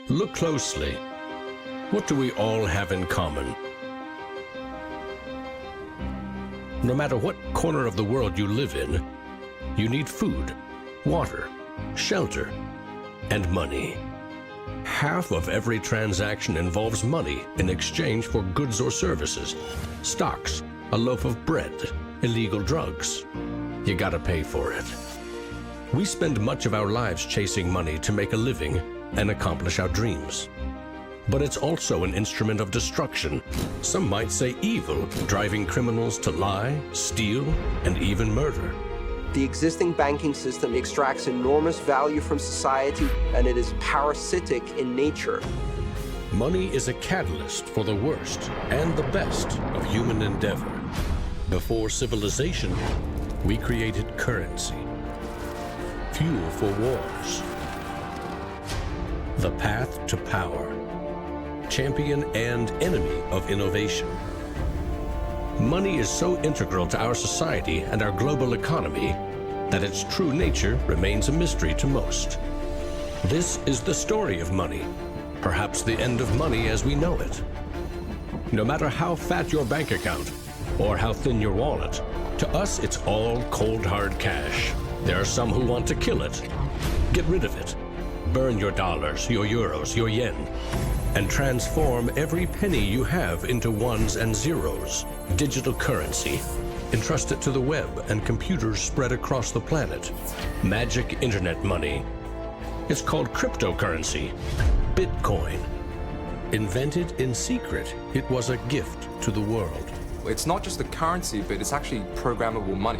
Look closely. What do we all have in common? No matter what corner of the world you live in, you need food, water, shelter, and money. Half of every transaction involves money in exchange for goods or services, stocks, a loaf of bread, illegal drugs. You gotta pay for it. We spend much of our lives chasing money to make a living and accomplish our dreams. But it's also an instrument of destruction. Some might say evil, driving criminals to lie, steal, and even murder. The existing banking system extracts enormous value from society, and it is parasitic in nature. Money is a catalyst for the worst and the best of human endeavor. Before civilization, we created currency, fuel for wars, the path to power, champion and enemy of innovation. Money is so integral to our society and our global economy that its true nature remains a mystery to most. This is the story of money, perhaps the end of money as we know it. No matter how fat your bank account or how thin your wallet, to us it's all cold hard cash. There are some who want to kill it. Get rid of it. Burn your dollars, your euros, your yen, and transform every penny you have into ones and zeros, digital currency. Entrust it to the web and computers spread across the planet. Magic internet money. It's called cryptocurrency, Bitcoin. Invented in secret, it was a gift to the world. It's not just a currency, but it's actually programmable money.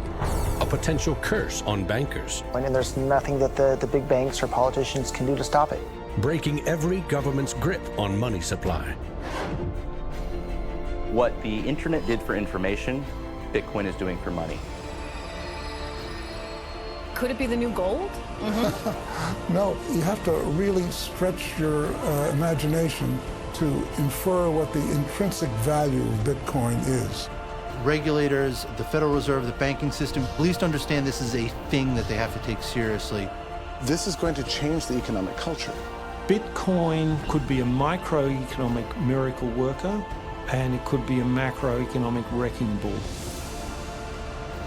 A potential curse on bankers. And there's nothing that the big banks or politicians can do to stop it. Breaking every government's grip on money supply. What the internet did for information, Bitcoin is doing for money. Could it be the new gold? No, you have to really stretch your imagination to infer what the intrinsic value of Bitcoin is. Regulators, the Federal Reserve, the banking system, at least understand this is a thing that they have to take seriously. This is going to change the economic culture. Bitcoin could be a microeconomic miracle worker, and it could be a macroeconomic wrecking ball.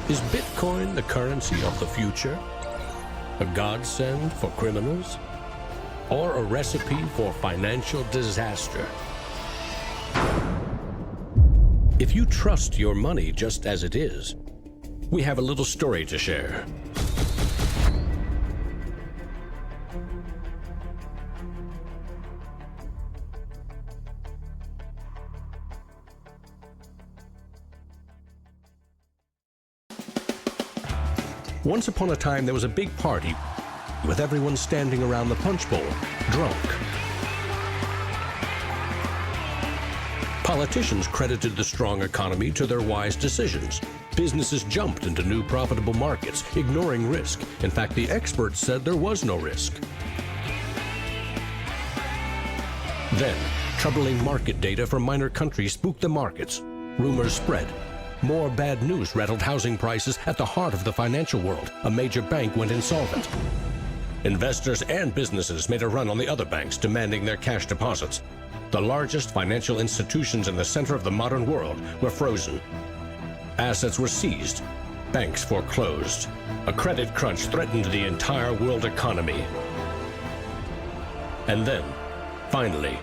Is Bitcoin the currency of the future? A godsend for criminals? Or a recipe for financial disaster? If you trust your money just as it is, we have a little story to share. Once upon a time, there was a big party with everyone standing around the punch bowl, drunk. Politicians credited the strong economy to their wise decisions. Businesses jumped into new profitable markets, ignoring risk. In fact, the experts said there was no risk. Then, troubling market data from minor countries spooked the markets. Rumors spread. More bad news rattled housing prices at the heart of the financial world. A major bank went insolvent. Investors and businesses made a run on the other banks, demanding their cash deposits. The largest financial institutions in the center of the modern world were frozen. Assets were seized. Banks foreclosed. A credit crunch threatened the entire world economy. And then, finally,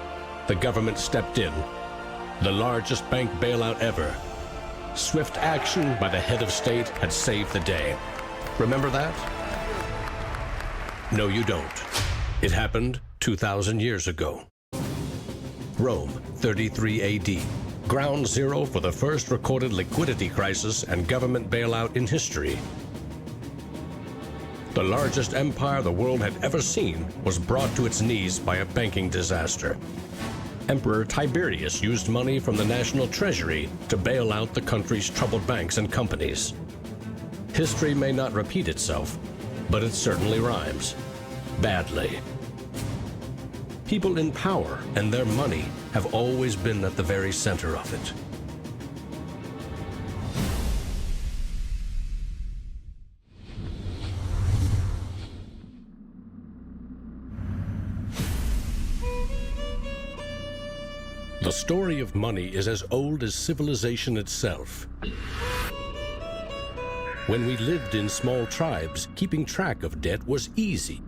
the government stepped in. The largest bank bailout ever. Swift action by the head of state had saved the day. Remember that? No, you don't. It happened 2,000 years ago. Rome, 33 AD. Ground zero for the first recorded liquidity crisis and government bailout in history. The largest empire the world had ever seen was brought to its knees by a banking disaster. Emperor Tiberius used money from the national treasury to bail out the country's troubled banks and companies. History may not repeat itself, but it certainly rhymes. Badly. People in power and their money have always been at the very center of it. The story of money is as old as civilization itself. When we lived in small tribes, keeping track of debt was easy.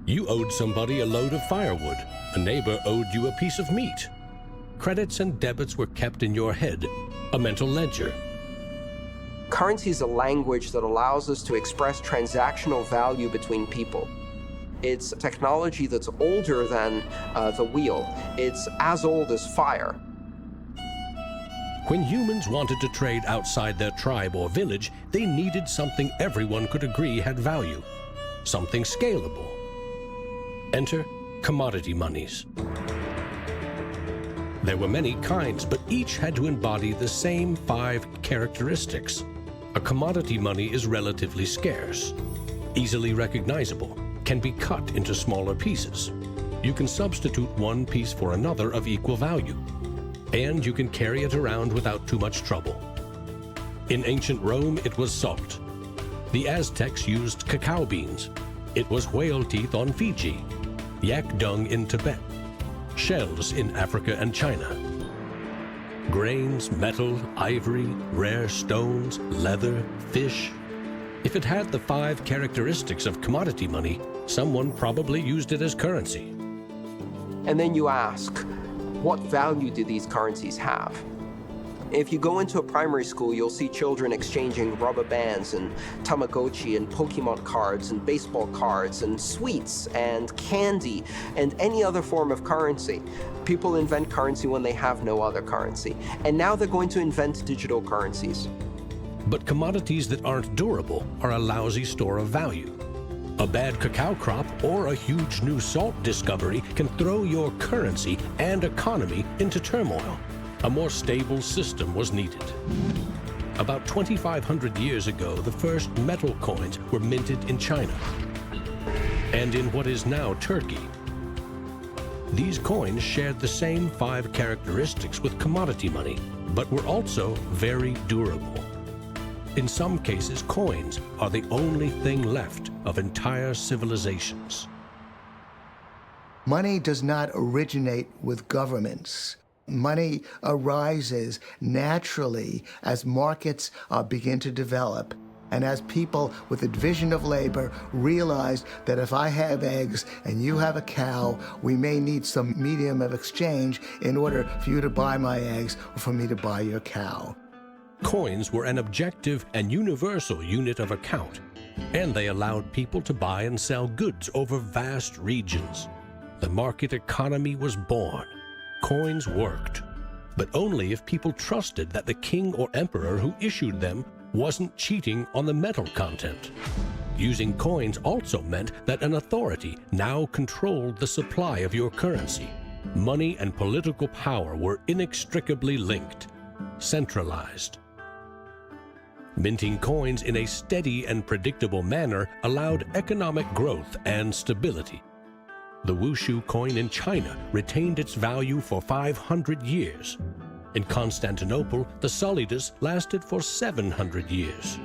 You owed somebody a load of firewood. A neighbor owed you a piece of meat. Credits and debits were kept in your head, a mental ledger. Currency is a language that allows us to express transactional value between people. It's technology that's older than the wheel. It's as old as fire. When humans wanted to trade outside their tribe or village, they needed something everyone could agree had value, something scalable. Enter commodity monies. There were many kinds, but each had to embody the same 5 characteristics. A commodity money is relatively scarce, easily recognizable, can be cut into smaller pieces. You can substitute one piece for another of equal value, and you can carry it around without too much trouble. In ancient Rome, it was salt. The Aztecs used cacao beans. It was whale teeth on Fiji, yak dung in Tibet, shells in Africa and China. Grains, metal, ivory, rare stones, leather, fish. If it had the 5 characteristics of commodity money, someone probably used it as currency. And then you ask, what value do these currencies have? If you go into a primary school, you'll see children exchanging rubber bands and Tamagotchi and Pokemon cards and baseball cards and sweets and candy and any other form of currency. People invent currency when they have no other currency. And now they're going to invent digital currencies. But commodities that aren't durable are a lousy store of value. A bad cacao crop or a huge new salt discovery can throw your currency and economy into turmoil. A more stable system was needed. About 2,500 years ago, the first metal coins were minted in China and in what is now Turkey. These coins shared the same 5 characteristics with commodity money, but were also very durable. In some cases, coins are the only thing left of entire civilizations. Money does not originate with governments. Money arises naturally as markets begin to develop and as people with a division of labor realize that if I have eggs and you have a cow, we may need some medium of exchange in order for you to buy my eggs or for me to buy your cow. Coins were an objective and universal unit of account, and they allowed people to buy and sell goods over vast regions. The market economy was born. Coins worked, but only if people trusted that the king or emperor who issued them wasn't cheating on the metal content. Using coins also meant that an authority now controlled the supply of your currency. Money and political power were inextricably linked, centralized. Minting coins in a steady and predictable manner allowed economic growth and stability. The Wushu coin in China retained its value for 500 years. In Constantinople, the solidus lasted for 700 years.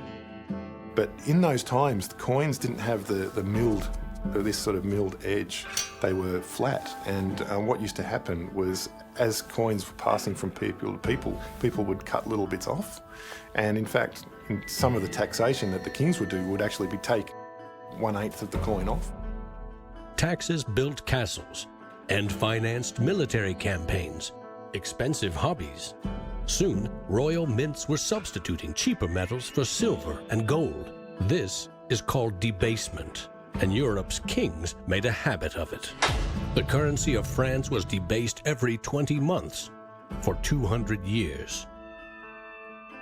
But in those times, the coins didn't have this sort of milled edge. They were flat, and what used to happen was, as coins were passing from people to people would cut little bits off. And in fact, in some of the taxation that the kings would do would actually be take 1/8 of the coin off. Taxes built castles and financed military campaigns, expensive hobbies. Soon, royal mints were substituting cheaper metals for silver and gold. This is called debasement, and Europe's kings made a habit of it. The currency of France was debased every 20 months for 200 years.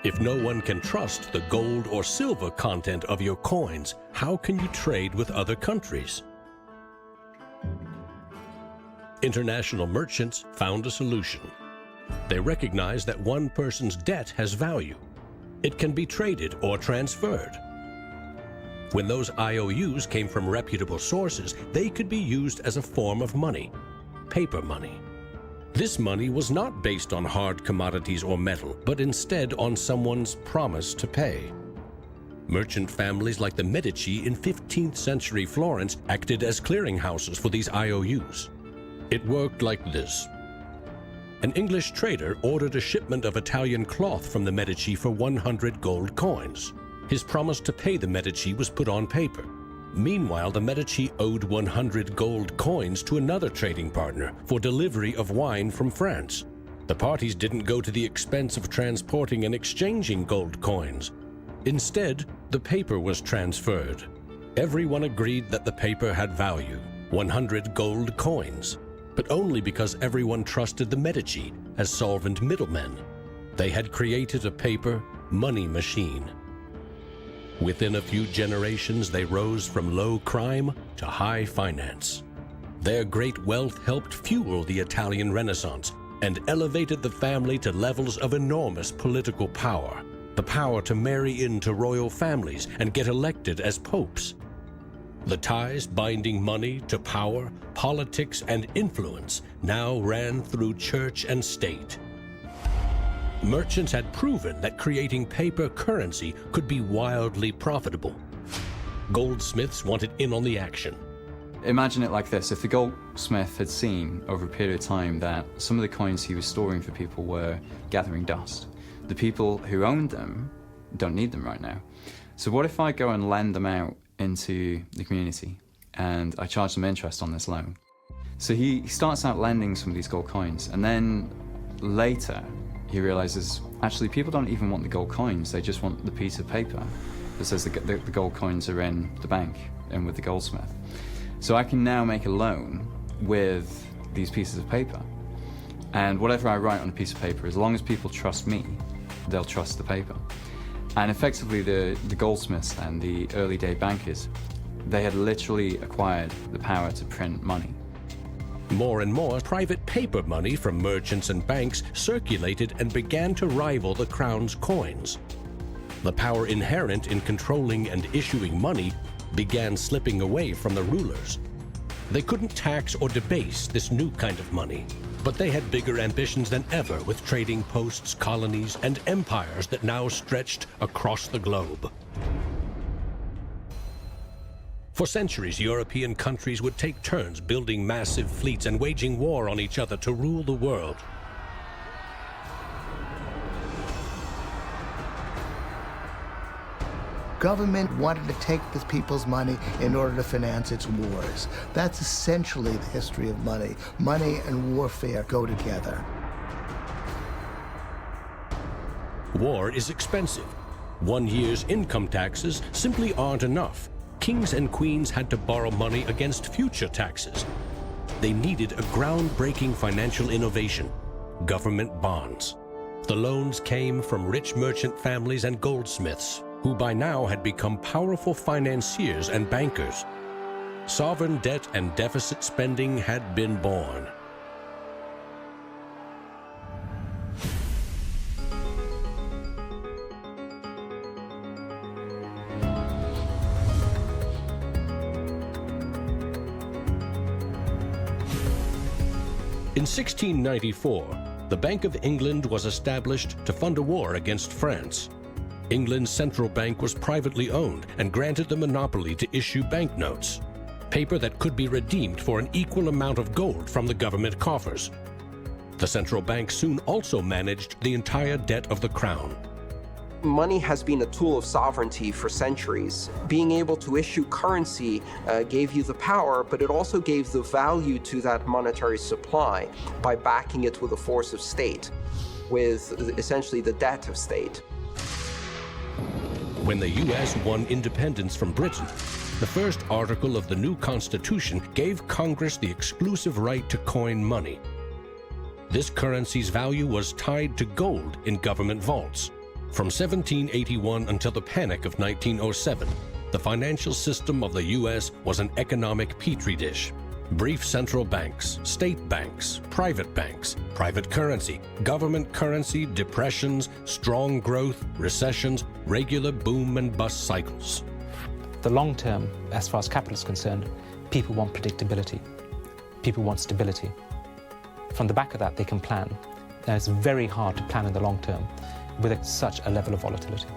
If no one can trust the gold or silver content of your coins, how can you trade with other countries? International merchants found a solution. They recognized that one person's debt has value. It can be traded or transferred. When those IOUs came from reputable sources, they could be used as a form of money, paper money. This money was not based on hard commodities or metal, but instead on someone's promise to pay. Merchant families like the Medici in 15th century Florence acted as clearinghouses for these IOUs. It worked like this. an English trader ordered a shipment of Italian cloth from the Medici for 100 gold coins. His promise to pay the Medici was put on paper. Meanwhile, the Medici owed 100 gold coins to another trading partner for delivery of wine from France. The parties didn't go to the expense of transporting and exchanging gold coins. Instead, the paper was transferred. Everyone agreed that the paper had value, 100 gold coins, but only because everyone trusted the Medici as solvent middlemen. They had created a paper money machine. Within a few generations, they rose from low crime to high finance. Their great wealth helped fuel the Italian Renaissance and elevated the family to levels of enormous political power. The power to marry into royal families and get elected as popes. The ties binding money to power, politics, and influence now ran through church and state. Merchants had proven that creating paper currency could be wildly profitable. Goldsmiths wanted in on the action. Imagine it like this. If the goldsmith had seen over a period of time that some of the coins he was storing for people were gathering dust, the people who owned them don't need them right now. So what if I go and lend them out into the community and I charge them interest on this loan? So he starts out lending some of these gold coins, and then later he realizes actually people don't even want the gold coins, they just want the piece of paper that says the gold coins are in the bank and with the goldsmith. So I can now make a loan with these pieces of paper, and whatever I write on a piece of paper, as long as people trust me, they'll trust the paper. And effectively the goldsmiths and the early day bankers, they had literally acquired the power to print money. More and more private paper money from merchants and banks circulated and began to rival the crown's coins. The power inherent in controlling and issuing money began slipping away from the rulers. They couldn't tax or debase this new kind of money, but they had bigger ambitions than ever with trading posts, colonies, and empires that now stretched across the globe. For centuries, European countries would take turns building massive fleets and waging war on each other to rule the world. Government wanted to take the people's money in order to finance its wars. That's essentially the history of money. Money and warfare go together. War is expensive. 1 year's income taxes simply aren't enough. Kings and queens had to borrow money against future taxes. They needed a groundbreaking financial innovation: government bonds. The loans came from rich merchant families and goldsmiths, who by now had become powerful financiers and bankers. Sovereign debt and deficit spending had been born. In 1694, the Bank of England was established to fund a war against France. England's central bank was privately owned and granted the monopoly to issue banknotes, paper that could be redeemed for an equal amount of gold from the government coffers. The central bank soon also managed the entire debt of the crown. Money has been a tool of sovereignty for centuries. Being able to issue currency gave you the power, but it also gave the value to that monetary supply by backing it with a force of state, with essentially the debt of state. When the U.S. won independence from Britain, the first article of the new Constitution gave Congress the exclusive right to coin money. This currency's value was tied to gold in government vaults. From 1781 until the Panic of 1907, the financial system of the U.S. was an economic petri dish. Brief central banks, state banks, private currency, government currency, depressions, strong growth, recessions, regular boom and bust cycles. The long term, as far as capital is concerned, people want predictability. People want stability. From the back of that, they can plan. And it's very hard to plan in the long term with such a level of volatility.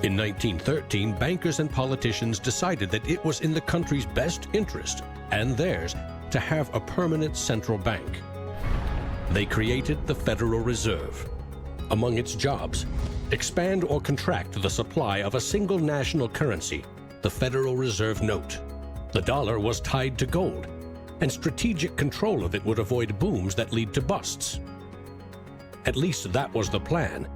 In 1913, bankers and politicians decided that it was in the country's best interest, and theirs, to have a permanent central bank. They created the Federal Reserve. Among its jobs, expand or contract the supply of a single national currency, the Federal Reserve note. The dollar was tied to gold, and strategic control of it would avoid booms that lead to busts. At least that was the plan.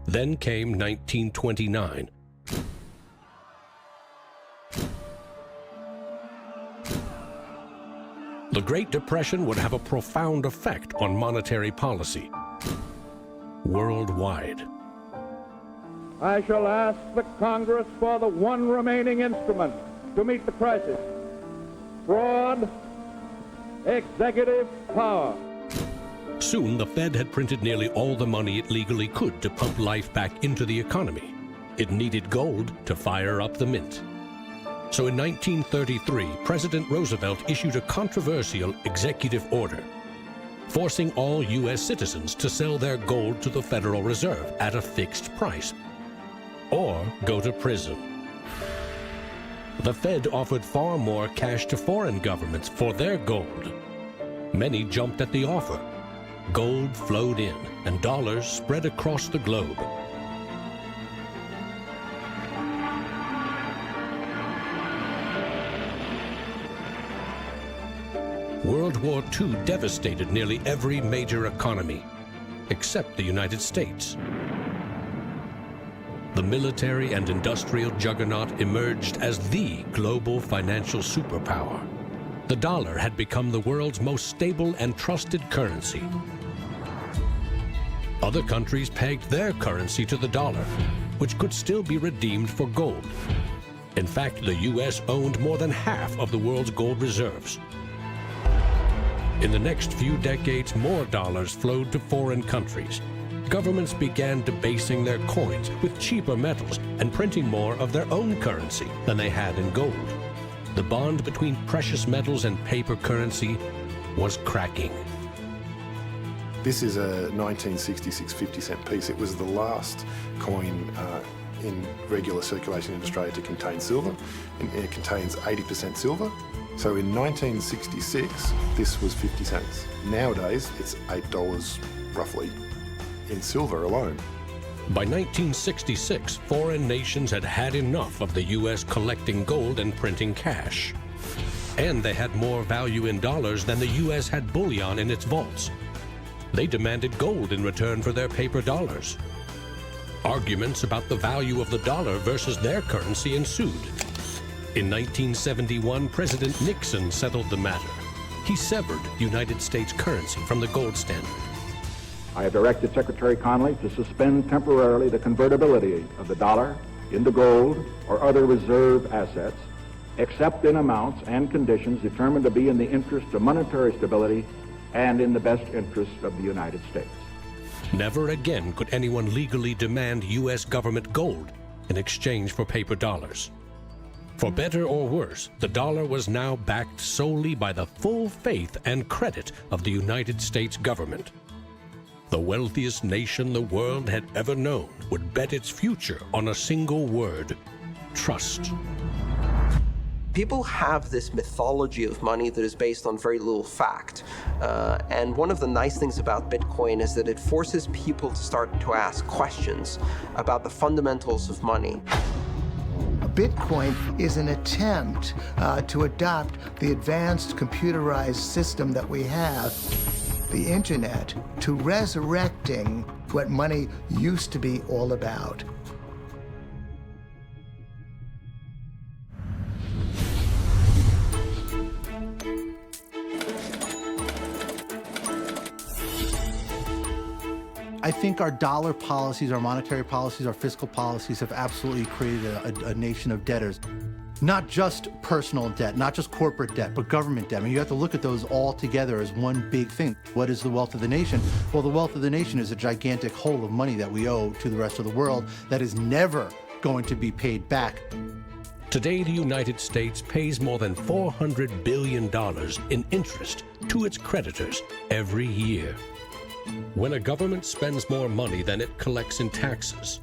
Then came 1929. The Great Depression would have a profound effect on monetary policy worldwide. I shall ask the Congress for the one remaining instrument to meet the crisis: broad executive power. Soon, the Fed had printed nearly all the money it legally could to pump life back into the economy. It needed gold to fire up the mint. So in 1933, President Roosevelt issued a controversial executive order, forcing all U.S. citizens to sell their gold to the Federal Reserve at a fixed price, or go to prison. The Fed offered far more cash to foreign governments for their gold. Many jumped at the offer. Gold flowed in, and dollars spread across the globe. World War II devastated nearly every major economy, except the United States. The military and industrial juggernaut emerged as the global financial superpower. The dollar had become the world's most stable and trusted currency. Other countries pegged their currency to the dollar, which could still be redeemed for gold. In fact, the U.S. owned more than half of the world's gold reserves. In the next few decades, more dollars flowed to foreign countries. Governments began debasing their coins with cheaper metals and printing more of their own currency than they had in gold. The bond between precious metals and paper currency was cracking. This is a 1966 50-cent piece. It was the last coin in regular circulation in Australia to contain silver, and it contains 80% silver. So in 1966, this was 50 cents. Nowadays, it's $8 roughly in silver alone. By 1966, foreign nations had had enough of the U.S. collecting gold and printing cash. And they had more value in dollars than the U.S. had bullion in its vaults. They demanded gold in return for their paper dollars. Arguments about the value of the dollar versus their currency ensued. In 1971, President Nixon settled the matter. He severed United States currency from the gold standard. I have directed Secretary Connally to suspend temporarily the convertibility of the dollar into gold or other reserve assets, except in amounts and conditions determined to be in the interest of monetary stability and in the best interest of the United States. Never again could anyone legally demand U.S. government gold in exchange for paper dollars. For better or worse, the dollar was now backed solely by the full faith and credit of the United States government. The wealthiest nation the world had ever known would bet its future on a single word: trust. People have this mythology of money that is based on very little fact. And one of the nice things about Bitcoin is that it forces people to start to ask questions about the fundamentals of money. Bitcoin is an attempt to adopt the advanced computerized system that we have, the internet, to resurrecting what money used to be all about. I think our dollar policies, our monetary policies, our fiscal policies have absolutely created a nation of debtors. Not just personal debt, not just corporate debt, but government debt. I mean, you have to look at those all together as one big thing. What is the wealth of the nation? Well, the wealth of the nation is a gigantic hole of money that we owe to the rest of the world that is never going to be paid back. Today, the United States pays more than $400 billion in interest to its creditors every year. When a government spends more money than it collects in taxes,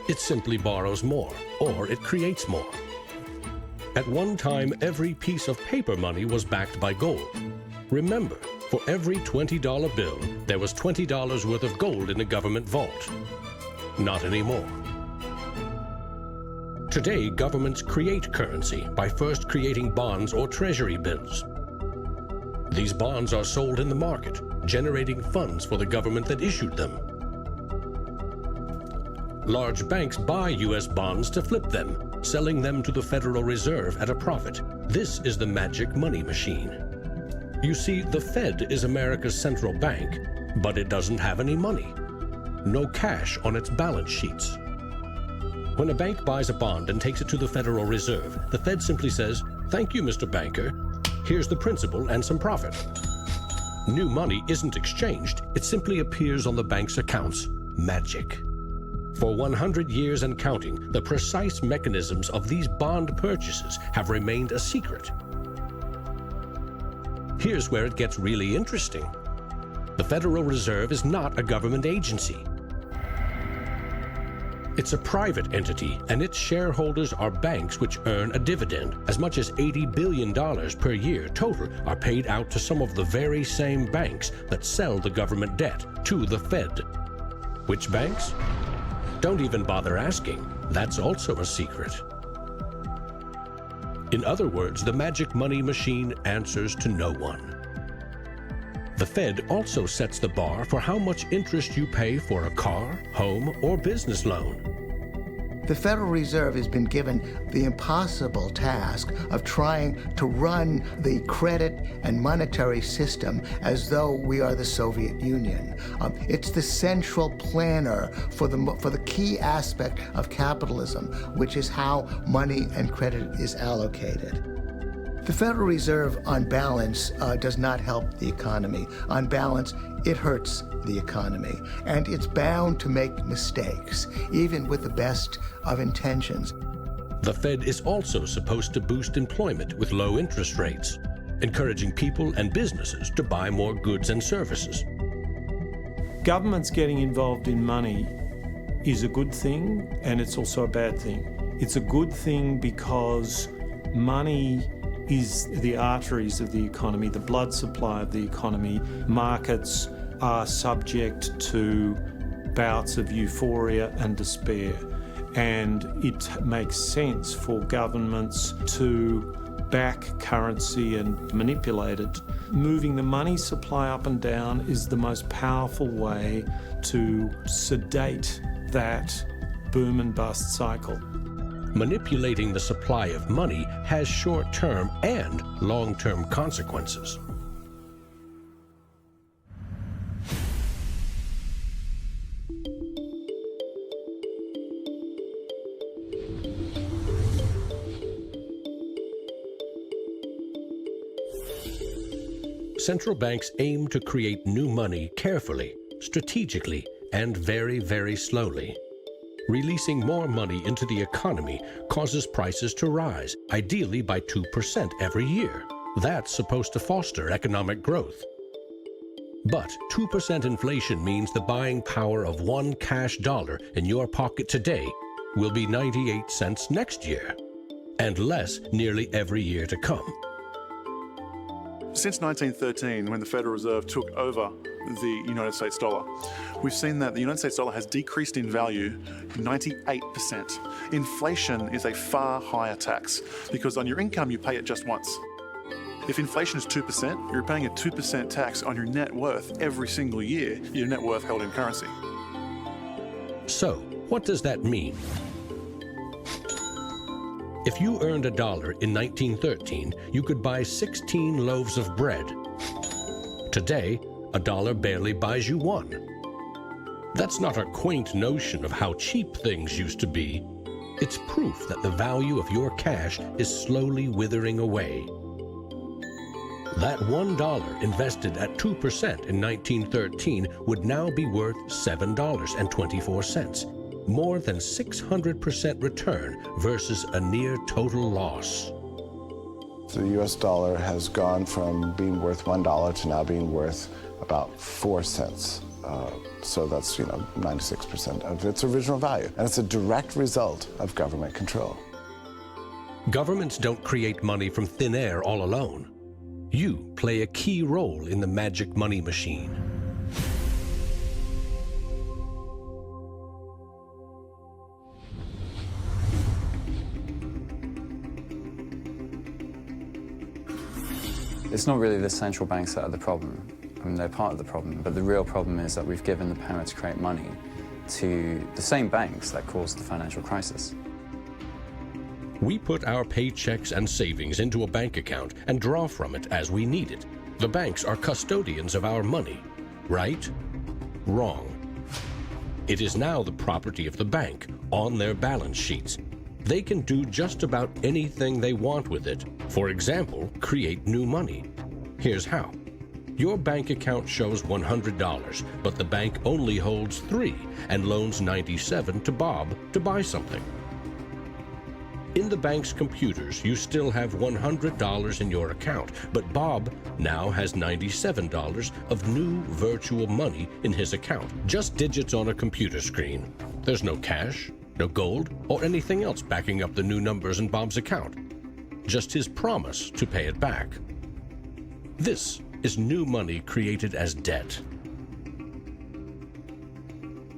it simply borrows more, or it creates more. At one time, every piece of paper money was backed by gold. Remember, for every $20 bill, there was $20 worth of gold in the government vault. Not anymore. Today, governments create currency by first creating bonds or treasury bills. These bonds are sold in the market, generating funds for the government that issued them. Large banks buy U.S. bonds to flip them, selling them to the Federal Reserve at a profit. This is the magic money machine. You see, the Fed is America's central bank, but it doesn't have any money. No cash on its balance sheets. When a bank buys a bond and takes it to the Federal Reserve, the Fed simply says, "Thank you, Mr. Banker. Here's the principal and some profit." New money isn't exchanged. It simply appears on the bank's accounts. Magic. For 100 years and counting, the precise mechanisms of these bond purchases have remained a secret. Here's where it gets really interesting. The Federal Reserve is not a government agency. It's a private entity, and its shareholders are banks which earn a dividend. As much as $80 billion per year total are paid out to some of the very same banks that sell the government debt to the Fed. Which banks? Don't even bother asking. That's also a secret. In other words, the magic money machine answers to no one. The Fed also sets the bar for how much interest you pay for a car, home, or business loan. The Federal Reserve has been given the impossible task of trying to run the credit and monetary system as though we are the Soviet Union. It's the central planner for the key aspect of capitalism, which is how money and credit is allocated. The Federal Reserve, on balance, does not help the economy. On balance, it hurts the economy. And it's bound to make mistakes, even with the best of intentions. The Fed is also supposed to boost employment with low interest rates, encouraging people and businesses to buy more goods and services. Governments getting involved in money is a good thing, and it's also a bad thing. It's a good thing because money is the arteries of the economy, the blood supply of the economy. Markets are subject to bouts of euphoria and despair, and it makes sense for governments to back currency and manipulate it. Moving the money supply up and down is the most powerful way to sedate that boom and bust cycle. Manipulating the supply of money has short-term and long-term consequences. Central banks aim to create new money carefully, strategically, and very, very slowly. Releasing more money into the economy causes prices to rise, ideally by 2% every year. That's supposed to foster economic growth. But 2% inflation means the buying power of one cash dollar in your pocket today will be 98 cents next year, and less nearly every year to come. Since 1913, when the Federal Reserve took over the United States dollar, we've seen that the United States dollar has decreased in value 98%. Inflation is a far higher tax because on your income you pay it just once. If inflation is 2%, you're paying a 2% tax on your net worth every single year, your net worth held in currency. So, what does that mean? If you earned $1 in 1913, you could buy 16 loaves of bread. Today, $1 barely buys you one. That's not a quaint notion of how cheap things used to be. It's proof that the value of your cash is slowly withering away. That $1 invested at 2% in 1913 would now be worth $7.24. More than 600% return versus a near total loss. The US dollar has gone from being worth $1 to now being worth about 4 cents. So that's, 96% of its original value. And it's a direct result of government control. Governments don't create money from thin air all alone. You play a key role in the magic money machine. It's not really the central banks that are the problem. I mean, they're part of the problem, but the real problem is that we've given the power to create money to the same banks that caused the financial crisis. We put our paychecks and savings into a bank account and draw from it as we need it. The banks are custodians of our money. Right? Wrong. It is now the property of the bank on their balance sheets. They can do just about anything they want with it. For example, create new money. Here's how. Your bank account shows $100, but the bank only holds $3 and loans $97 to Bob to buy something. In the bank's computers, you still have $100 in your account, but Bob now has $97 of new virtual money in his account. Just digits on a computer screen. There's no cash, no gold, or anything else backing up the new numbers in Bob's account. Just his promise to pay it back. This is new money created as debt.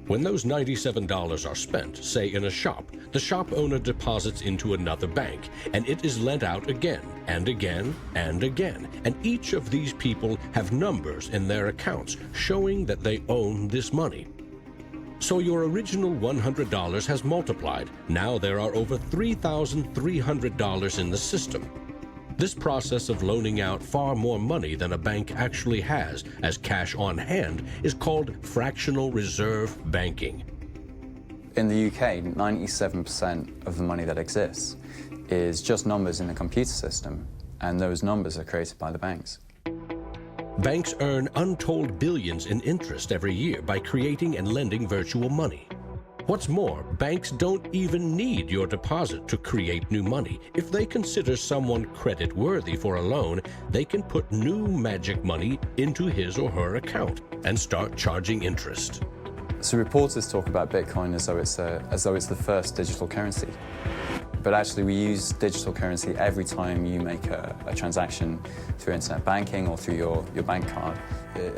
When those $97 are spent, say in a shop, the shop owner deposits into another bank, and it is lent out again, and again, and again. And each of these people have numbers in their accounts showing that they own this money. So your original $100 has multiplied. Now there are over $3,300 in the system. This process of loaning out far more money than a bank actually has as cash on hand is called fractional reserve banking. In the UK, 97% of the money that exists is just numbers in the computer system, and those numbers are created by the banks. Banks earn untold billions in interest every year by creating and lending virtual money. What's more, banks don't even need your deposit to create new money. If they consider someone credit-worthy for a loan, they can put new magic money into his or her account and start charging interest. So reporters talk about Bitcoin as though it's the first digital currency. But actually we use digital currency every time you make a transaction through internet banking or through your bank card.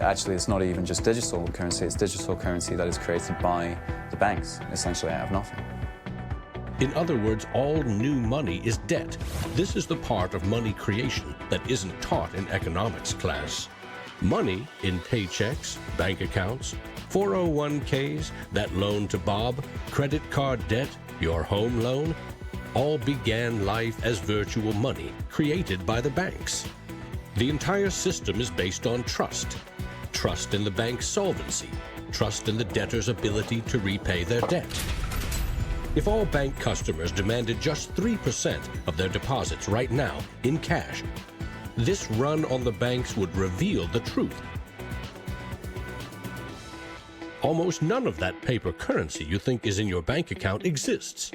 Actually, it's not even just digital currency, it's digital currency that is created by the banks, essentially out of nothing. In other words, all new money is debt. This is the part of money creation that isn't taught in economics class. Money in paychecks, bank accounts, 401ks, that loan to Bob, credit card debt, your home loan, all began life as virtual money created by the banks. The entire system is based on trust. Trust in the bank's solvency. Trust in the debtor's ability to repay their debt. If all bank customers demanded just 3% of their deposits right now in cash, this run on the banks would reveal the truth. Almost none of that paper currency you think is in your bank account exists.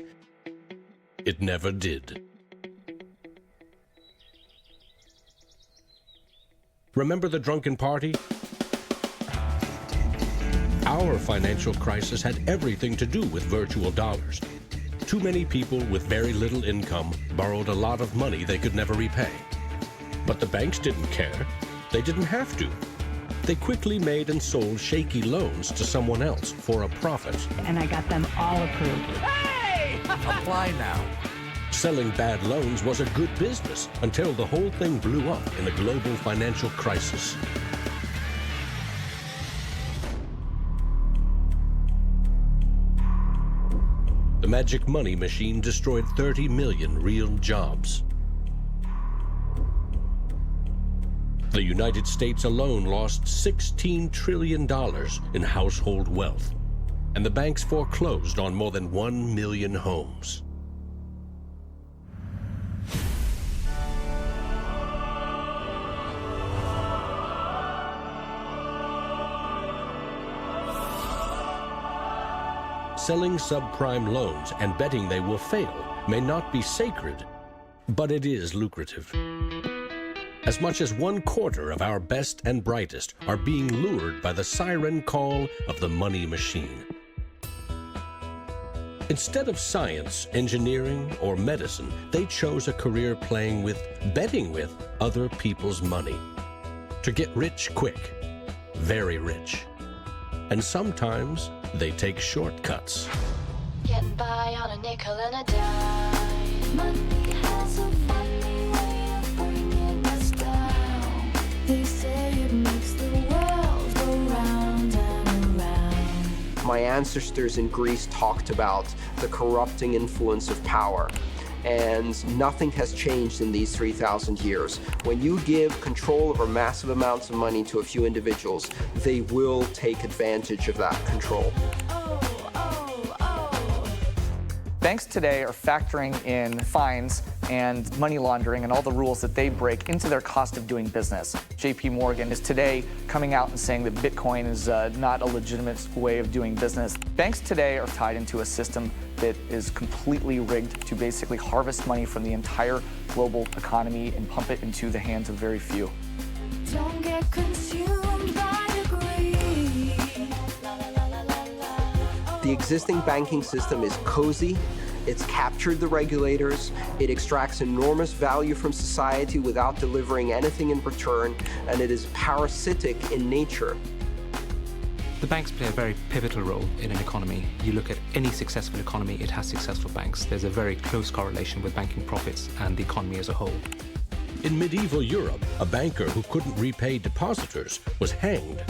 It never did. Remember the drunken party? Our financial crisis had everything to do with virtual dollars. Too many people with very little income borrowed a lot of money they could never repay. But the banks didn't care. They didn't have to. They quickly made and sold shaky loans to someone else for a profit. And I got them all approved. Hey! Apply now. Selling bad loans was a good business until the whole thing blew up in the global financial crisis. The magic money machine destroyed 30 million real jobs. The United States alone lost $16 trillion in household wealth, and the banks foreclosed on more than 1 million homes. Selling subprime loans and betting they will fail may not be sacred, but it is lucrative. As much as 1/4 of our best and brightest are being lured by the siren call of the money machine. Instead of science, engineering, or medicine, they chose a career betting with other people's money. To get rich quick, very rich. And sometimes they take shortcuts. Getting by on a nickel and a dime. Money has a funny way of bringing us down. They say it makes the world go round and around. My ancestors in Greece talked about the corrupting influence of power, and nothing has changed in these 3,000 years. When you give control over massive amounts of money to a few individuals, they will take advantage of that control. Banks today are factoring in fines and money laundering and all the rules that they break into their cost of doing business. JP Morgan is today coming out and saying that Bitcoin is not a legitimate way of doing business. Banks today are tied into a system that is completely rigged to basically harvest money from the entire global economy and pump it into the hands of very few. Don't get consumed by the greed. The existing banking system is cozy, it's captured the regulators, it extracts enormous value from society without delivering anything in return, and it is parasitic in nature. The banks play a very pivotal role in an economy. You look at any successful economy, it has successful banks. There's a very close correlation with banking profits and the economy as a whole. In medieval Europe, a banker who couldn't repay depositors was hanged.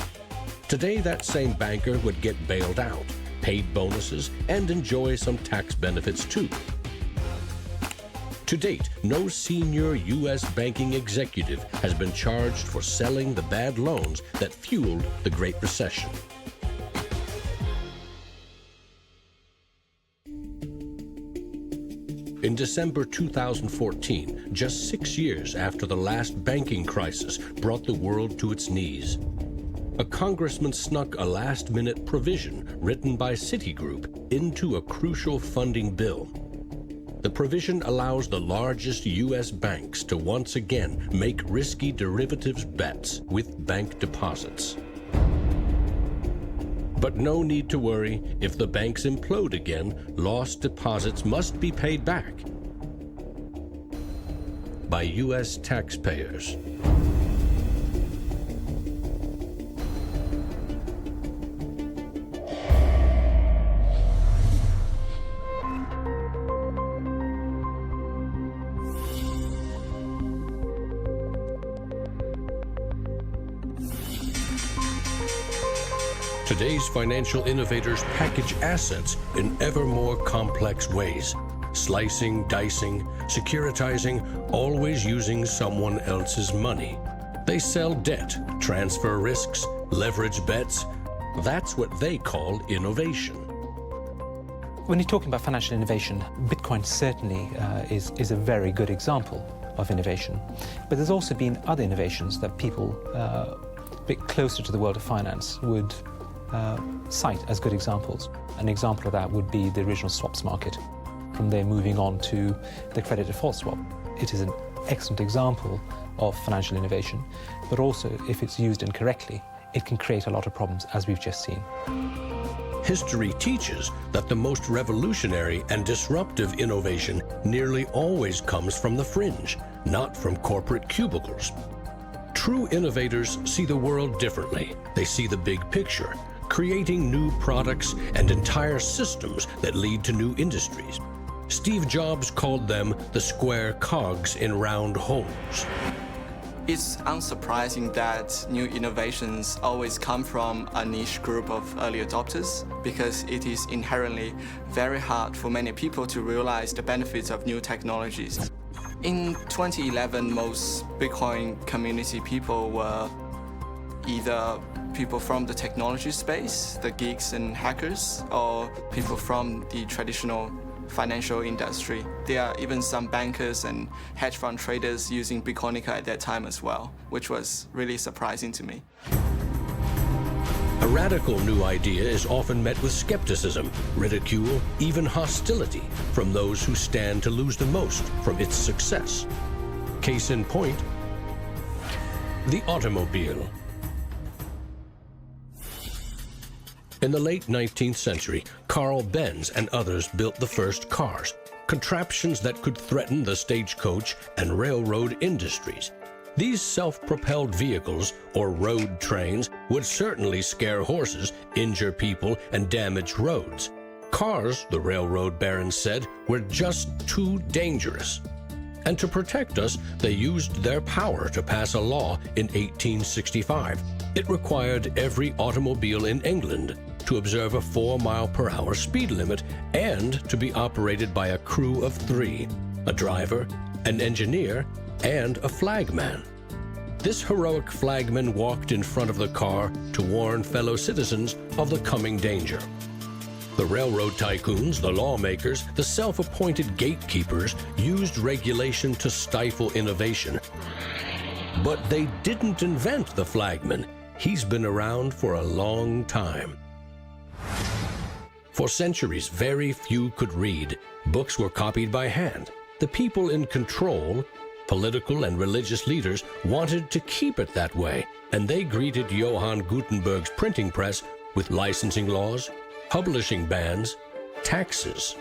Today, that same banker would get bailed out, paid bonuses, and enjoy some tax benefits too. To date, no senior U.S. banking executive has been charged for selling the bad loans that fueled the Great Recession. In December 2014, just 6 years after the last banking crisis brought the world to its knees, a congressman snuck a last-minute provision written by Citigroup into a crucial funding bill. The provision allows the largest U.S. banks to once again make risky derivatives bets with bank deposits. But no need to worry. If the banks implode again, lost deposits must be paid back by U.S. taxpayers. Today's financial innovators package assets in ever more complex ways, slicing, dicing, securitizing, always using someone else's money. They sell debt, transfer risks, leverage bets. That's what they call innovation. When you're talking about financial innovation, Bitcoin certainly is a very good example of innovation. But there's also been other innovations that people a bit closer to the world of finance would cite as good examples. An example of that would be the original swaps market. From there moving on to the credit default swap. It is an excellent example of financial innovation, but also if it's used incorrectly, it can create a lot of problems, as we've just seen. History teaches that the most revolutionary and disruptive innovation nearly always comes from the fringe, not from corporate cubicles. True innovators see the world differently. They see the big picture, creating new products and entire systems that lead to new industries. Steve Jobs called them the square cogs in round holes. It's unsurprising that new innovations always come from a niche group of early adopters, because it is inherently very hard for many people to realize the benefits of new technologies. In 2011, most Bitcoin community people were either people from the technology space, the geeks and hackers, or people from the traditional financial industry. There are even some bankers and hedge fund traders using Bitcoinica at that time as well, which was really surprising to me. A radical new idea is often met with skepticism, ridicule, even hostility from those who stand to lose the most from its success. Case in point, the automobile. In the late 19th century, Carl Benz and others built the first cars, contraptions that could threaten the stagecoach and railroad industries. These self-propelled vehicles, or road trains, would certainly scare horses, injure people, and damage roads. Cars, the railroad barons said, were just too dangerous. And to protect us, they used their power to pass a law in 1865. It required every automobile in England to observe a 4-mile-per-hour speed limit and to be operated by a crew of 3, a driver, an engineer, and a flagman. This heroic flagman walked in front of the car to warn fellow citizens of the coming danger. The railroad tycoons, the lawmakers, the self-appointed gatekeepers used regulation to stifle innovation. But they didn't invent the flagman. He's been around for a long time. For centuries, very few could read. Books were copied by hand. The people in control, political and religious leaders, wanted to keep it that way, and they greeted Johann Gutenberg's printing press with licensing laws, publishing bans, taxes.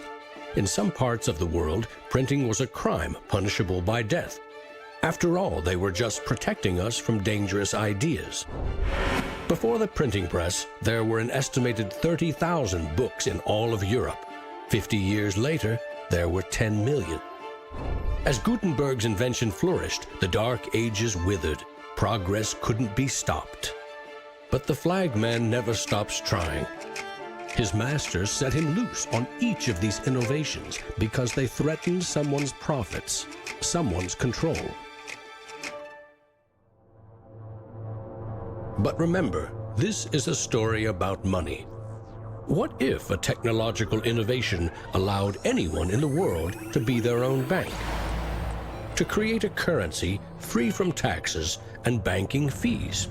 In some parts of the world, printing was a crime punishable by death. After all, they were just protecting us from dangerous ideas. Before the printing press, there were an estimated 30,000 books in all of Europe. 50 years later, there were 10 million. As Gutenberg's invention flourished, the Dark Ages withered. Progress couldn't be stopped. But the flagman never stops trying. His masters set him loose on each of these innovations because they threatened someone's profits, someone's control. But remember, this is a story about money. What if a technological innovation allowed anyone in the world to be their own bank? To create a currency free from taxes and banking fees?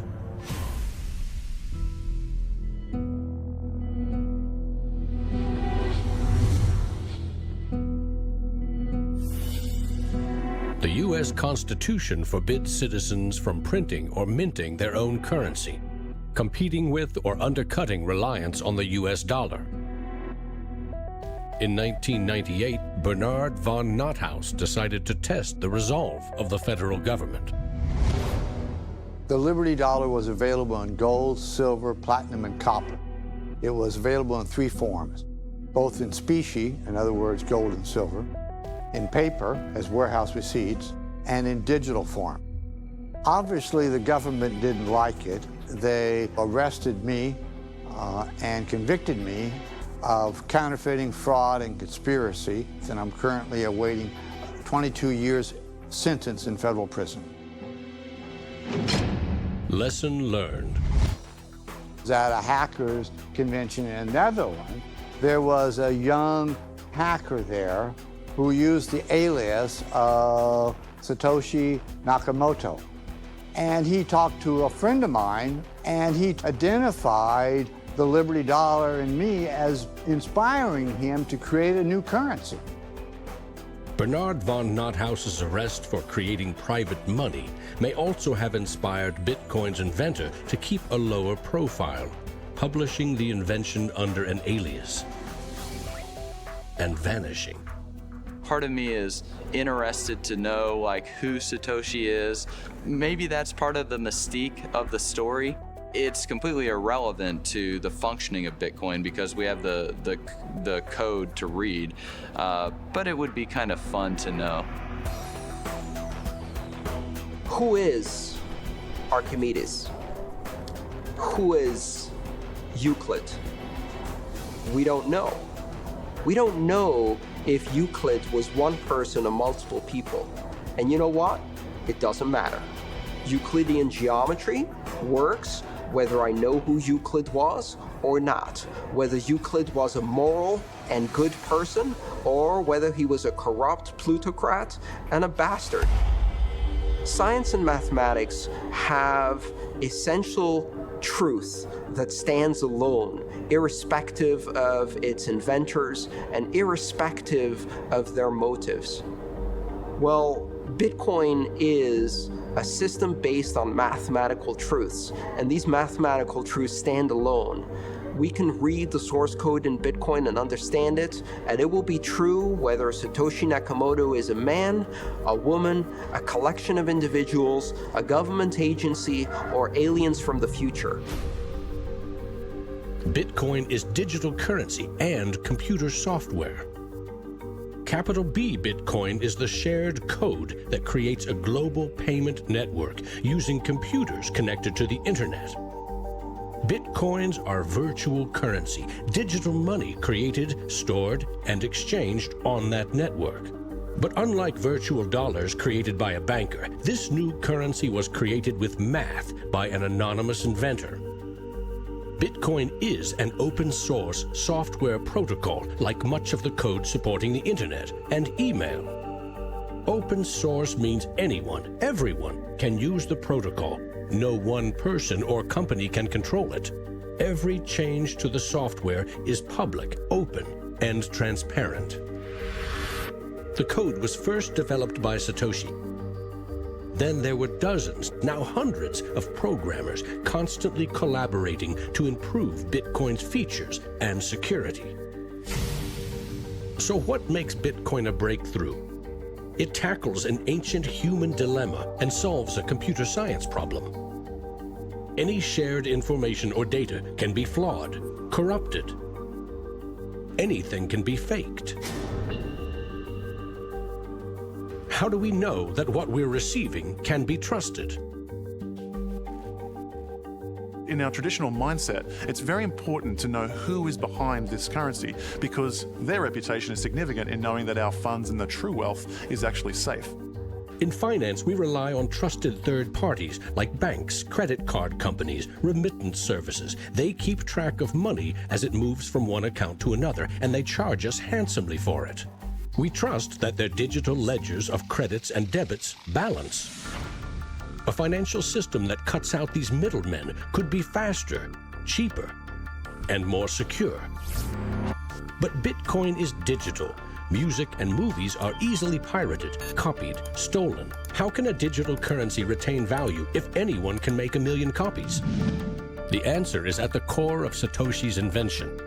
The U.S. Constitution forbids citizens from printing or minting their own currency, competing with or undercutting reliance on the U.S. dollar. In 1998, Bernard von Nothaus decided to test the resolve of the federal government. The Liberty Dollar was available in gold, silver, platinum, and copper. It was available in 3 forms, both in specie, in other words, gold and silver, in paper, as warehouse receipts, and in digital form. Obviously, the government didn't like it. They arrested me and convicted me of counterfeiting, fraud, and conspiracy, and I'm currently awaiting 22 years sentence in federal prison. Lesson learned. At a hackers convention in the Netherlands, there was a young hacker there who used the alias of Satoshi Nakamoto. And he talked to a friend of mine, and he identified the Liberty Dollar and me as inspiring him to create a new currency. Bernard von Nothaus's arrest for creating private money may also have inspired Bitcoin's inventor to keep a lower profile, publishing the invention under an alias and vanishing. Part of me is interested to know like who Satoshi is. Maybe that's part of the mystique of the story. It's completely irrelevant to the functioning of Bitcoin because we have the code to read, but it would be kind of fun to know. Who is Archimedes? Who is Euclid? We don't know. We don't know if Euclid was one person or multiple people. And you know what? It doesn't matter. Euclidean geometry works whether I know who Euclid was or not, whether Euclid was a moral and good person or whether he was a corrupt plutocrat and a bastard. Science and mathematics have essential truth that stands alone, irrespective of its inventors and irrespective of their motives. Well, Bitcoin is a system based on mathematical truths, and these mathematical truths stand alone. We can read the source code in Bitcoin and understand it, and it will be true whether Satoshi Nakamoto is a man, a woman, a collection of individuals, a government agency, or aliens from the future. Bitcoin is digital currency and computer software. Capital B Bitcoin is the shared code that creates a global payment network using computers connected to the internet. Bitcoins are virtual currency, digital money created, stored, and exchanged on that network. But unlike virtual dollars created by a banker, this new currency was created with math by an anonymous inventor. Bitcoin is an open-source software protocol like much of the code supporting the internet and email. Open source means anyone, everyone can use the protocol. No one person or company can control it. Every change to the software is public, open, and transparent. The code was first developed by Satoshi. Then there were dozens, now hundreds, of programmers constantly collaborating to improve Bitcoin's features and security. So what makes Bitcoin a breakthrough? It tackles an ancient human dilemma and solves a computer science problem. Any shared information or data can be flawed, corrupted. Anything can be faked. How do we know that what we're receiving can be trusted? In our traditional mindset, it's very important to know who is behind this currency because their reputation is significant in knowing that our funds and the true wealth is actually safe. In finance, we rely on trusted third parties like banks, credit card companies, remittance services. They keep track of money as it moves from one account to another, and they charge us handsomely for it. We trust that their digital ledgers of credits and debits balance. A financial system that cuts out these middlemen could be faster, cheaper, and more secure. But Bitcoin is digital. Music and movies are easily pirated, copied, stolen. How can a digital currency retain value if anyone can make 1 million copies? The answer is at the core of Satoshi's invention.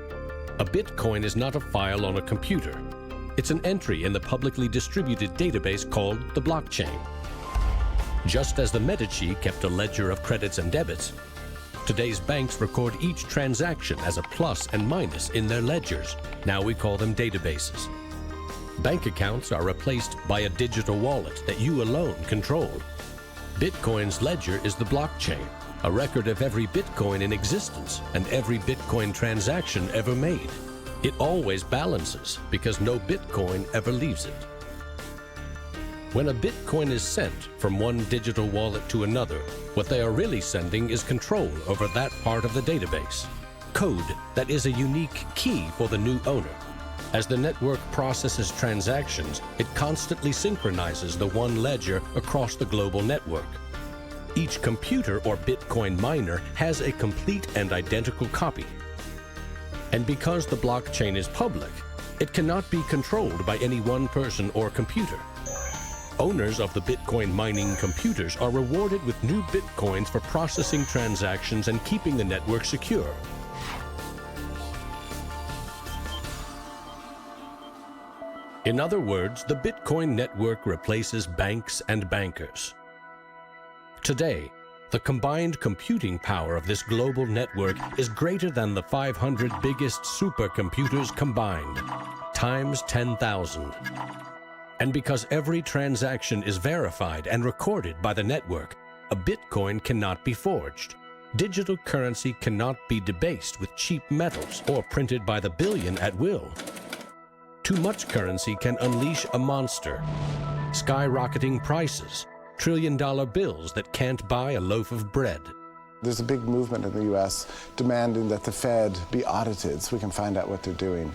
A Bitcoin is not a file on a computer. It's an entry in the publicly distributed database called the blockchain. Just as the Medici kept a ledger of credits and debits, today's banks record each transaction as a plus and minus in their ledgers. Now we call them databases. Bank accounts are replaced by a digital wallet that you alone control. Bitcoin's ledger is the blockchain, a record of every Bitcoin in existence and every Bitcoin transaction ever made. It always balances because no Bitcoin ever leaves it. When a Bitcoin is sent from one digital wallet to another, what they are really sending is control over that part of the database. Code that is a unique key for the new owner. As the network processes transactions, it constantly synchronizes the one ledger across the global network. Each computer or Bitcoin miner has a complete and identical copy. And because the blockchain is public, it cannot be controlled by any one person or computer. Owners of the Bitcoin mining computers are rewarded with new Bitcoins for processing transactions and keeping the network secure. In other words, the Bitcoin network replaces banks and bankers. Today, the combined computing power of this global network is greater than the 500 biggest supercomputers combined, times 10,000. And because every transaction is verified and recorded by the network, a Bitcoin cannot be forged. Digital currency cannot be debased with cheap metals or printed by the billion at will. Too much currency can unleash a monster, skyrocketing prices, trillion-dollar bills that can't buy a loaf of bread. There's a big movement in the U.S. demanding that the Fed be audited so we can find out what they're doing.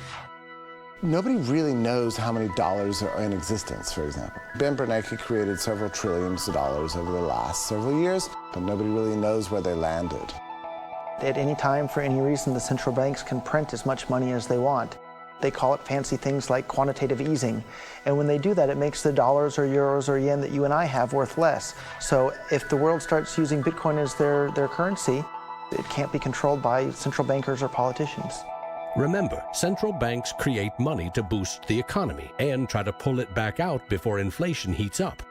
Nobody really knows how many dollars are in existence, for example. Ben Bernanke created several trillions of dollars over the last several years, but nobody really knows where they landed. At any time, for any reason, the central banks can print as much money as they want. They call it fancy things like quantitative easing. And when they do that, it makes the dollars or euros or yen that you and I have worth less. So if the world starts using Bitcoin as their currency, It can't be controlled by central bankers or politicians. Remember, central banks create money to boost the economy and try to pull it back out before inflation heats up.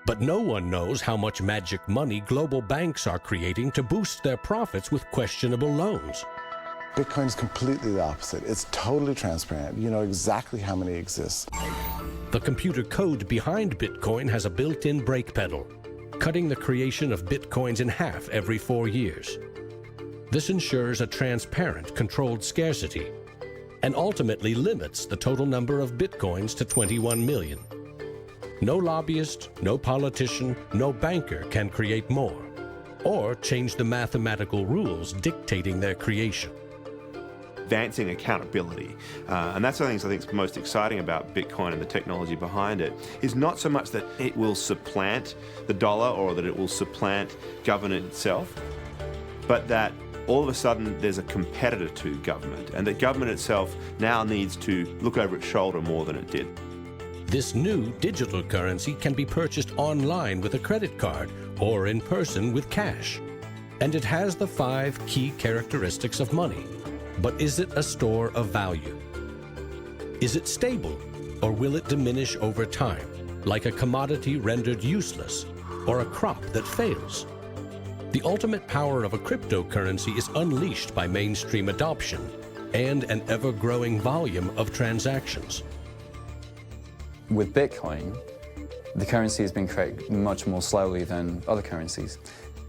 But no one knows how much magic money global banks are creating to boost their profits with questionable loans. Bitcoin's completely the opposite. It's totally transparent. You know exactly how many exist. The computer code behind Bitcoin has a built-in brake pedal, cutting the creation of Bitcoins in half every 4 years. This ensures a transparent, controlled scarcity and ultimately limits the total number of Bitcoins to 21 million. No lobbyist, no politician, no banker can create more or change the mathematical rules dictating their creation. Advancing accountability. And that's one of the things I think is most exciting about Bitcoin and the technology behind it, is not so much that it will supplant the dollar or that it will supplant government itself, but that all of a sudden there's a competitor to government, and that government itself now needs to look over its shoulder more than it did. This new digital currency can be purchased online with a credit card or in person with cash. And it has the 5 key characteristics of money. But is it a store of value? Is it stable, or will it diminish over time, like a commodity rendered useless or a crop that fails? The ultimate power of a cryptocurrency is unleashed by mainstream adoption and an ever-growing volume of transactions. With Bitcoin, the currency has been created much more slowly than other currencies.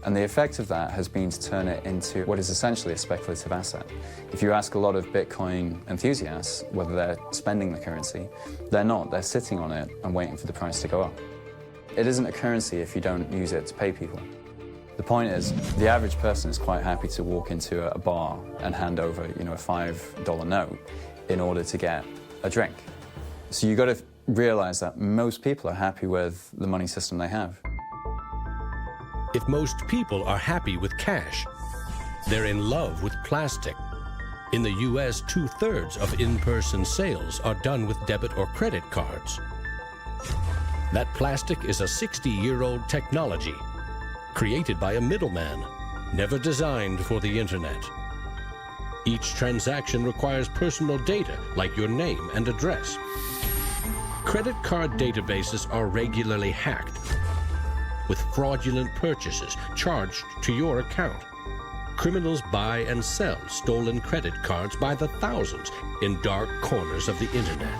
And the effect of that has been to turn it into what is essentially a speculative asset. If you ask a lot of Bitcoin enthusiasts whether they're spending the currency, they're not. They're sitting on it and waiting for the price to go up. It isn't a currency if you don't use it to pay people. The point is, the average person is quite happy to walk into a bar and hand over, a $5 note in order to get a drink. So you've got to realize that most people are happy with the money system they have. If most people are happy with cash, they're in love with plastic. In the US, 2/3 of in-person sales are done with debit or credit cards. That plastic is a 60-year-old technology, created by a middleman, never designed for the internet. Each transaction requires personal data, like your name and address. Credit card databases are regularly hacked, with fraudulent purchases charged to your account. Criminals buy and sell stolen credit cards by the thousands in dark corners of the internet.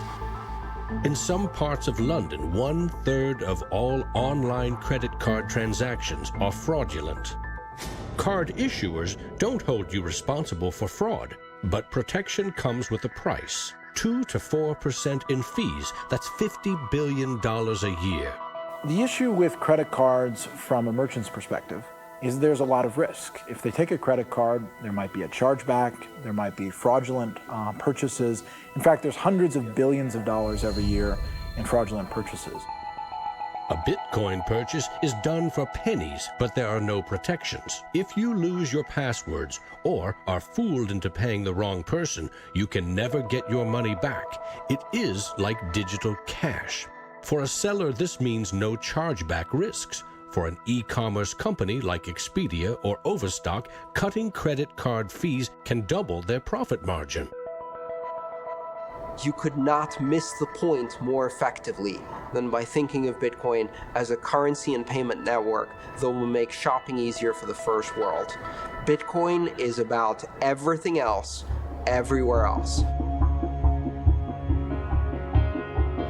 In some parts of London, 1/3 of all online credit card transactions are fraudulent. Card issuers don't hold you responsible for fraud, but protection comes with a price. 2 to 4% in fees. That's $50 billion a year. The issue with credit cards from a merchant's perspective is there's a lot of risk. If they take a credit card, there might be a chargeback, there might be fraudulent purchases. In fact, there's hundreds of billions of dollars every year in fraudulent purchases. A Bitcoin purchase is done for pennies, but there are no protections. If you lose your passwords or are fooled into paying the wrong person, you can never get your money back. It is like digital cash. For a seller, this means no chargeback risks. For an e-commerce company like Expedia or Overstock, cutting credit card fees can double their profit margin. You could not miss the point more effectively than by thinking of Bitcoin as a currency and payment network that will make shopping easier for the first world. Bitcoin is about everything else, everywhere else.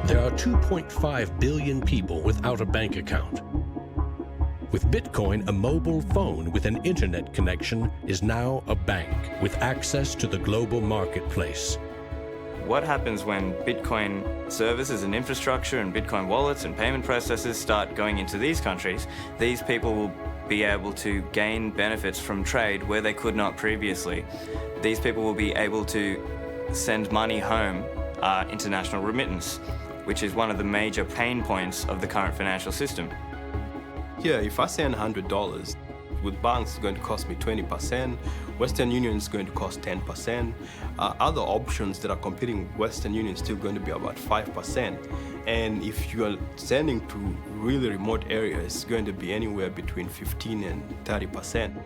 There are 2.5 billion people without a bank account. With Bitcoin, a mobile phone with an internet connection is now a bank with access to the global marketplace. What happens when Bitcoin services and infrastructure and Bitcoin wallets and payment processors start going into these countries? These people will be able to gain benefits from trade where they could not previously. These people will be able to send money home, international remittance, which is one of the major pain points of the current financial system. Here, if I send $100, with banks it's going to cost me 20%, Western Union is going to cost 10%, other options that are competing with Western Union is still going to be about 5%. And if you are sending to really remote areas, it's going to be anywhere between 15 and 30%.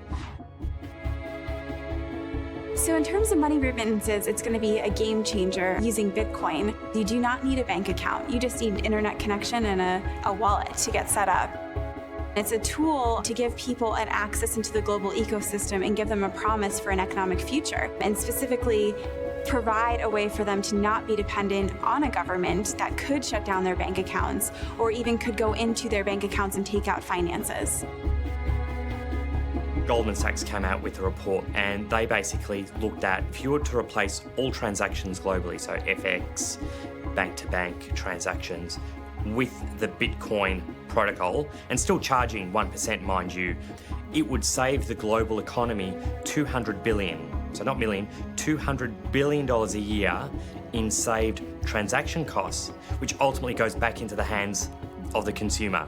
So in terms of money remittances, it's going to be a game changer using Bitcoin. You do not need a bank account. You just need internet connection and a wallet to get set up. It's a tool to give people an access into the global ecosystem and give them a promise for an economic future, and specifically provide a way for them to not be dependent on a government that could shut down their bank accounts or even could go into their bank accounts and take out finances. Goldman Sachs came out with a report and they basically looked at if you were to replace all transactions globally, so FX, bank-to-bank transactions, with the Bitcoin protocol, and still charging 1%, mind you, it would save the global economy $200 billion, so not million, $200 billion a year in saved transaction costs, which ultimately goes back into the hands of the consumer.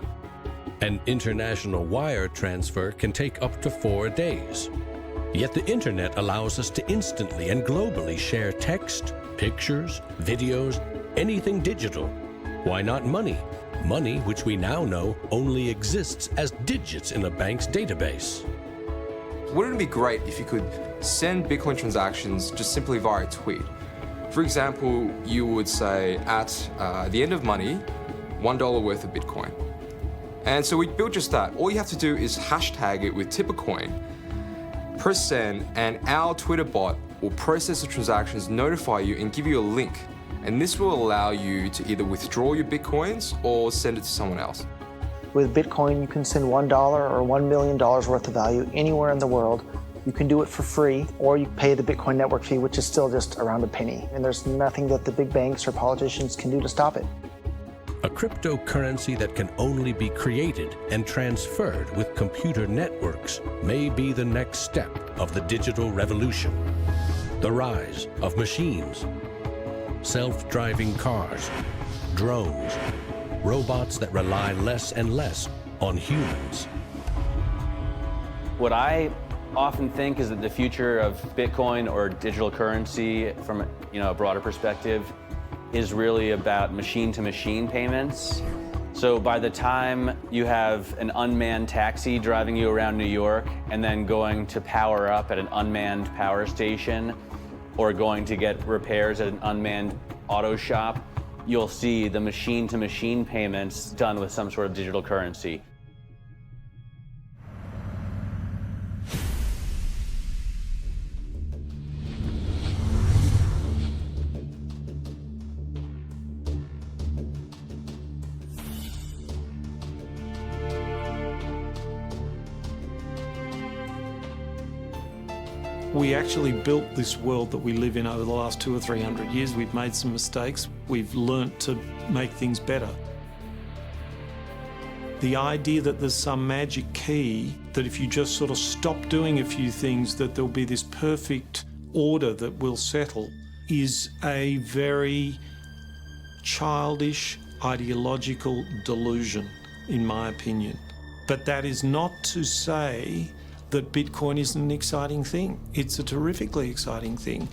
An international wire transfer can take up to 4 days. Yet the internet allows us to instantly and globally share text, pictures, videos, anything digital. Why not money? Money which we now know only exists as digits in a bank's database. Wouldn't it be great if you could send Bitcoin transactions just simply via a tweet? For example, you would say at the end of money, $1 worth of Bitcoin. And so we built just that. All you have to do is hashtag it with Tippercoin, press send, and our Twitter bot will process the transactions, notify you, and give you a link. And this will allow you to either withdraw your Bitcoins or send it to someone else. With Bitcoin, you can send $1 or $1 million worth of value anywhere in the world. You can do it for free, or you pay the Bitcoin network fee, which is still just around a penny. And there's nothing that the big banks or politicians can do to stop it. A cryptocurrency that can only be created and transferred with computer networks may be the next step of the digital revolution. The rise of machines, self-driving cars, drones, robots that rely less and less on humans. What I often think is that the future of Bitcoin or digital currency from a broader perspective is really about machine-to-machine payments. So by the time you have an unmanned taxi driving you around New York and then going to power up at an unmanned power station or going to get repairs at an unmanned auto shop, you'll see the machine-to-machine payments done with some sort of digital currency. We actually built this world that we live in over the last 200 or 300 years. We've made some mistakes. We've learnt to make things better. The idea that there's some magic key, that if you just sort of stop doing a few things, that there'll be this perfect order that will settle, is a very childish, ideological delusion, in my opinion. But that is not to say that Bitcoin isn't an exciting thing. It's a terrifically exciting thing.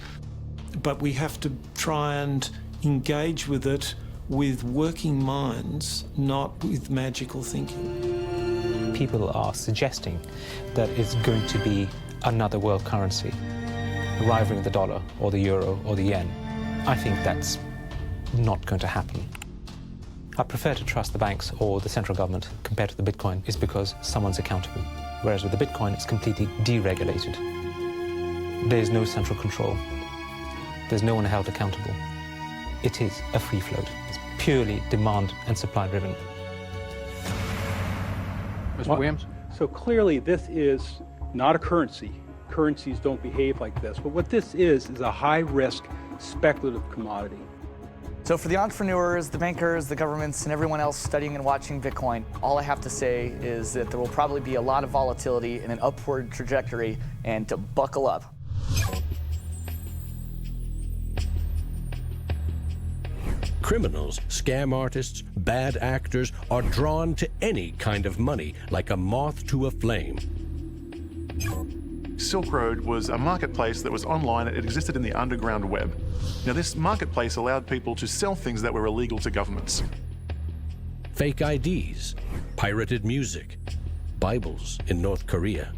But we have to try and engage with it with working minds, not with magical thinking. People are suggesting that it's going to be another world currency, rivaling the dollar or the euro or the yen. I think that's not going to happen. I prefer to trust the banks or the central government compared to the Bitcoin is because someone's accountable. Whereas with the Bitcoin, it's completely deregulated. There's no central control. There's no one held accountable. It is a free float. It's purely demand and supply driven. Mr. Williams? So clearly this is not a currency. Currencies don't behave like this. But what this is a high-risk speculative commodity. So for the entrepreneurs, the bankers, the governments, and everyone else studying and watching Bitcoin, all I have to say is that there will probably be a lot of volatility and an upward trajectory, and to buckle up. Criminals, scam artists, bad actors are drawn to any kind of money like a moth to a flame. Silk Road was a marketplace that was online. It existed in the underground web. Now, this marketplace allowed people to sell things that were illegal to governments. Fake IDs, pirated music, Bibles in North Korea.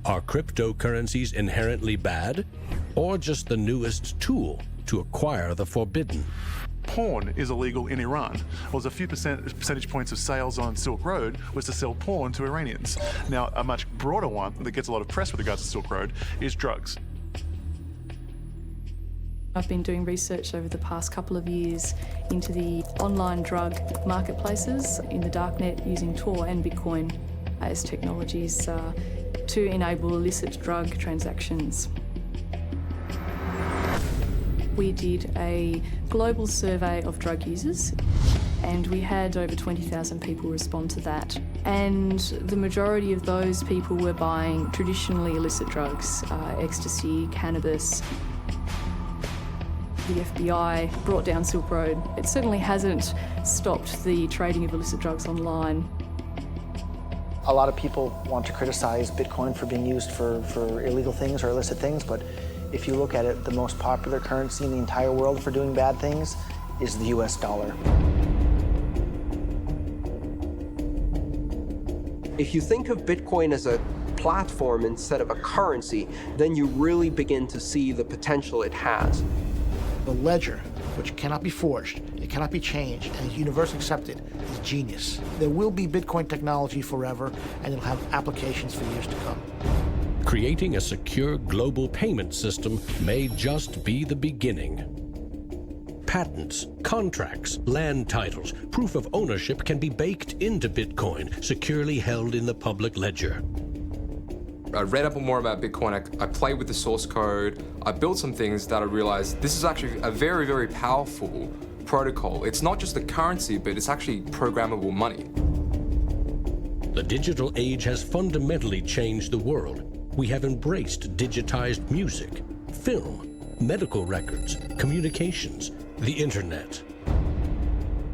Are cryptocurrencies inherently bad? or just the newest tool to acquire the forbidden? Porn is illegal in Iran. Well, there's a few percentage points of sales on Silk Road was to sell porn to Iranians. Now, a much broader one that gets a lot of press with regards to Silk Road is drugs. I've been doing research over the past couple of years into the online drug marketplaces in the darknet using Tor and Bitcoin as technologies to enable illicit drug transactions. We did a global survey of drug users, and we had over 20,000 people respond to that. And the majority of those people were buying traditionally illicit drugs, ecstasy, cannabis. The FBI brought down Silk Road. It certainly hasn't stopped the trading of illicit drugs online. A lot of people want to criticize Bitcoin for being used for illegal things or illicit things, but if you look at it, the most popular currency in the entire world for doing bad things is the US dollar. If you think of Bitcoin as a platform instead of a currency, then you really begin to see the potential it has. The ledger, which cannot be forged, it cannot be changed, and is universally accepted, is genius. There will be Bitcoin technology forever, and it'll have applications for years to come. Creating a secure global payment system may just be the beginning. Patents, contracts, land titles, proof of ownership can be baked into Bitcoin, securely held in the public ledger. I read up more about Bitcoin, I played with the source code, I built some things that I realized this is actually a very, very powerful protocol. It's not just a currency, but it's actually programmable money. The digital age has fundamentally changed the world. We have embraced digitized music, film, medical records, communications, the internet.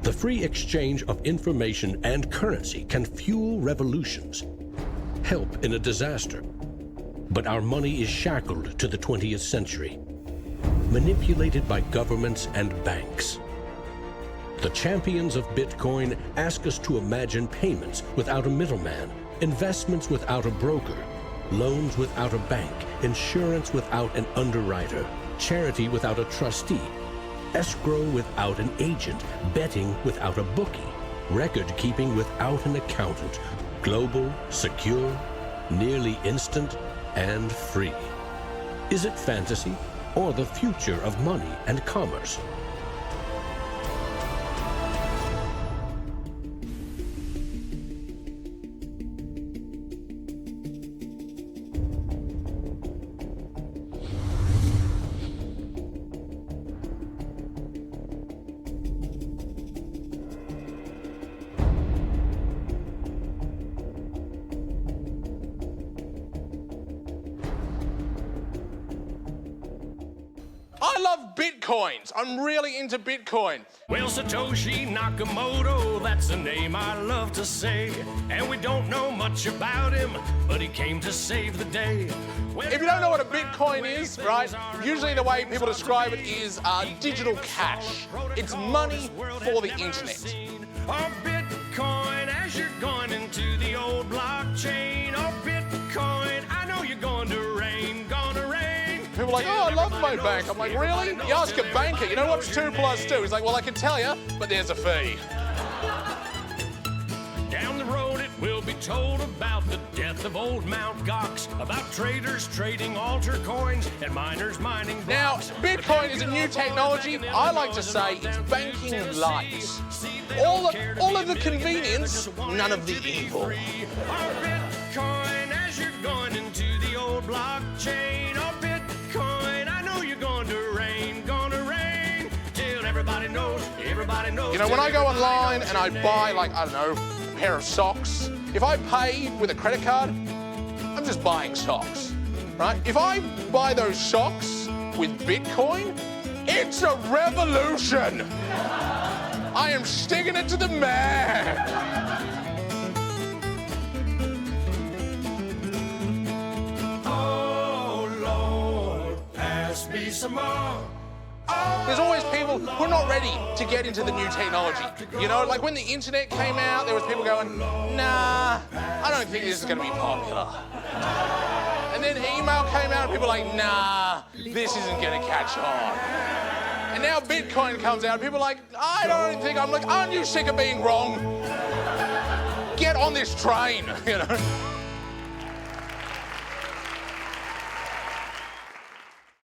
The free exchange of information and currency can fuel revolutions, help in a disaster. But our money is shackled to the 20th century, manipulated by governments and banks. The champions of Bitcoin ask us to imagine payments without a middleman, investments without a broker, loans without a bank, insurance without an underwriter, charity without a trustee, escrow without an agent, betting without a bookie, record keeping without an accountant, global, secure, nearly instant, and free. Is it fantasy or the future of money and commerce? I love Bitcoins. I'm really into Bitcoin. Well, Satoshi Nakamoto, that's a name I love to say. And we don't know much about him, but he came to save the day. If you don't know what a Bitcoin is, right, usually the way people describe it is digital cash. It's money for the internet. Oh, Bitcoin, as you're going into the old blockchain. Oh, Bitcoin, I know you're going to rain, People are like, oh, I love my bank. I'm like, really? You ask a banker, you know what's 2 + 2? He's like, well, I can tell you, but there's a fee. Down the road it will be told about the death of old Mt. Gox, about traders trading altar coins and miners mining blocks. Now, Bitcoin is a new technology. I like to say it's banking light. All of the convenience, none of the evil. Bitcoin, as you're going into the old blockchain. Oh, Bitcoin, I know you're going to rain, till everybody knows. You know, when I go online and I buy, like, I don't know, a pair of socks, if I pay with a credit card, I'm just buying socks, right? If I buy those socks with Bitcoin, it's a revolution. I am sticking it to the man. Me some more. There's always people who are not ready to get into the new technology. You know, like when the internet came out, there was people going, nah, I don't think this is going to be popular. And then email came out and people were like, nah, this isn't going to catch on. And now Bitcoin comes out and people are like, I don't think, I'm like, aren't you sick of being wrong? Get on this train, you know?